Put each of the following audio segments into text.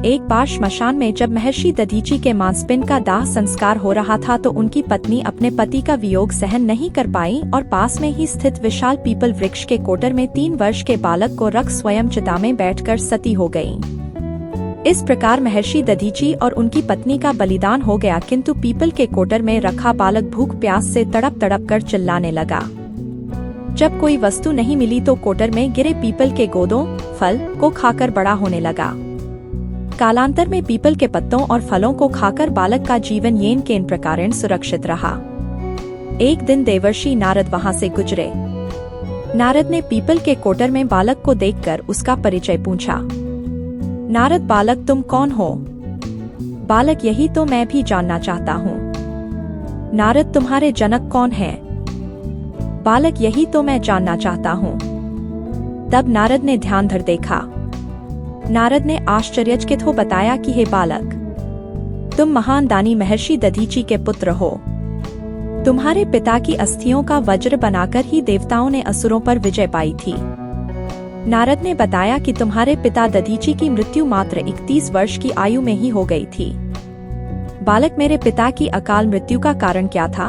एक बार श्मशान में जब महर्षि दधीची के मांसपिंड का दाह संस्कार हो रहा था तो उनकी पत्नी अपने पति का वियोग सहन नहीं कर पाई और पास में ही स्थित विशाल पीपल वृक्ष के कोटर में 3 वर्ष के बालक को रख स्वयं चिता में बैठकर सती हो गयीं। इस प्रकार महर्षि दधीची और उनकी पत्नी का बलिदान हो गया, किंतु पीपल के कोटर में रखा बालक भूख प्यास से तड़प तड़प कर चिल्लाने लगा। जब कोई वस्तु नहीं मिली तो कोटर में गिरे पीपल के गोदों फल को खाकर बड़ा होने लगा। कालांतर में पीपल के पत्तों और फलों को खाकर बालक का जीवन येन केन प्रकारेण सुरक्षित रहा। एक दिन देवर्षि नारद वहां से गुजरे। नारद ने पीपल के कोटर में बालक को देखकर उसका परिचय पूछा। नारद, बालक तुम कौन हो? बालक, यही तो मैं भी जानना चाहता हूँ। नारद, तुम्हारे जनक कौन हैं? बालक, यही तो मैं जानना चाहता हूँ। तब नारद ने ध्यान धर देखा। नारद ने आश्चर्यचकित हो बताया कि हे बालक, तुम महान दानी महर्षि दधीची के पुत्र हो। तुम्हारे पिता की अस्थियों का वज्र बनाकर ही देवताओं ने असुरों पर विजय पाई थी। नारद ने बताया कि तुम्हारे पिता दधीची की मृत्यु मात्र 31 वर्ष की आयु में ही हो गई थी। बालक, मेरे पिता की अकाल मृत्यु का कारण क्या था?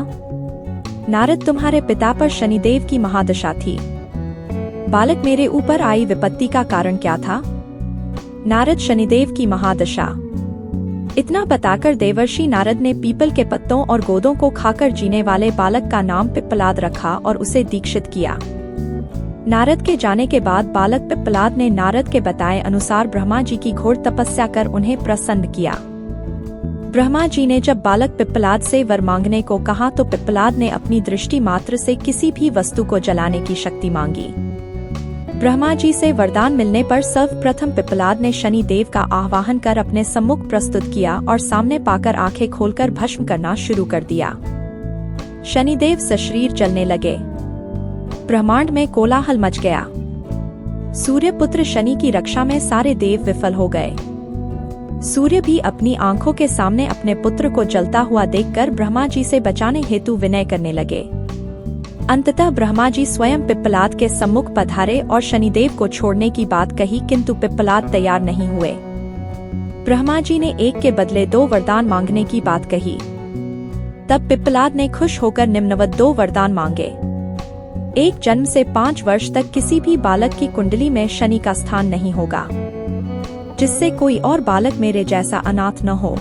नारद, तुम्हारे पिता पर शनिदेव की महादशा थी। बालक, मेरे ऊपर आई विपत्ति का कारण क्या था? नारद, शनिदेव की महादशा। इतना बताकर देवर्षि नारद ने पीपल के पत्तों और गोदों को खाकर जीने वाले बालक का नाम पिप्पलाद रखा और उसे दीक्षित किया। नारद के जाने के बाद बालक पिप्पलाद ने नारद के बताए अनुसार ब्रह्मा जी की घोर तपस्या कर उन्हें प्रसन्न किया। ब्रह्मा जी ने जब बालक पिप्पलाद से वर मांगने को कहा तो पिप्पलाद ने अपनी दृष्टि मात्र से किसी भी वस्तु को जलाने की शक्ति मांगी। ब्रह्मा जी से वरदान मिलने पर सर्वप्रथम पिप्पलाद ने शनि देव का आह्वान कर अपने सम्मुख प्रस्तुत किया और सामने पाकर आंखें खोलकर भस्म करना शुरू कर दिया। शनिदेव सशरीर जलने लगे। ब्रह्मांड में कोलाहल मच गया। सूर्यपुत्र शनि की रक्षा में सारे देव विफल हो गए। सूर्य भी अपनी आंखों के सामने अपने पुत्र को जलता हुआ देखकर ब्रह्मा जी से बचाने हेतु विनय करने लगे। अंततः ब्रह्मा जी स्वयं पिप्पलाद के सम्मुख पधारे और शनिदेव को छोड़ने की बात कही, किंतु पिप्पलाद तैयार नहीं हुए। ब्रह्मा जी ने एक के बदले 2 वरदान मांगने की बात कही। तब पिप्पलाद ने खुश होकर निम्नवत 2 वरदान मांगे। 1 जन्म से 5 वर्ष तक किसी भी बालक की कुंडली में शनि का स्थान नहीं होगा, जिससे कोई और बालक मेरे जैसा अनाथ न हो।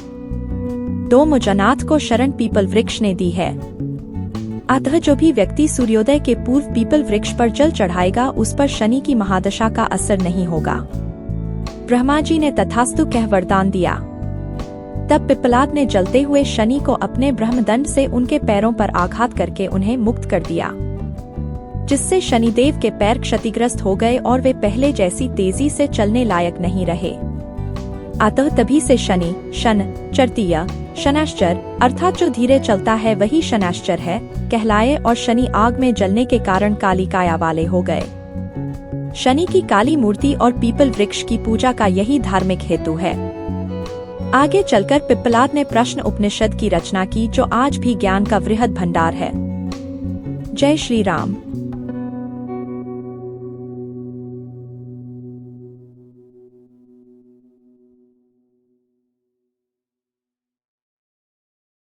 2 मुझ अनाथ को शरण पीपल वृक्ष ने दी है। अतः जो भी व्यक्ति सूर्योदय के पूर्व पीपल वृक्ष पर जल चढ़ाएगा उस पर शनि की महादशा का असर नहीं होगा। ब्रह्मा जी ने तथास्तु कह वरदान दिया। तब पिप्पलाद ने जलते हुए शनि को अपने ब्रह्मदंड से उनके पैरों पर आघात करके उन्हें मुक्त कर दिया, जिससे शनिदेव के पैर क्षतिग्रस्त हो गए और वे पहले जैसी तेजी से चलने लायक नहीं रहे। अतः तभी से शनि, शन, चरतीय, शनैश्चर अर्थात जो धीरे चलता है वही शनैश्चर है कहलाए और शनि आग में जलने के कारण काली काया वाले हो गए। शनि की काली मूर्ति और पीपल वृक्ष की पूजा का यही धार्मिक हेतु है। आगे चलकर पिप्पलाद ने प्रश्न उपनिषद की रचना की, जो आज भी ज्ञान का वृहद भंडार है। जय श्री राम।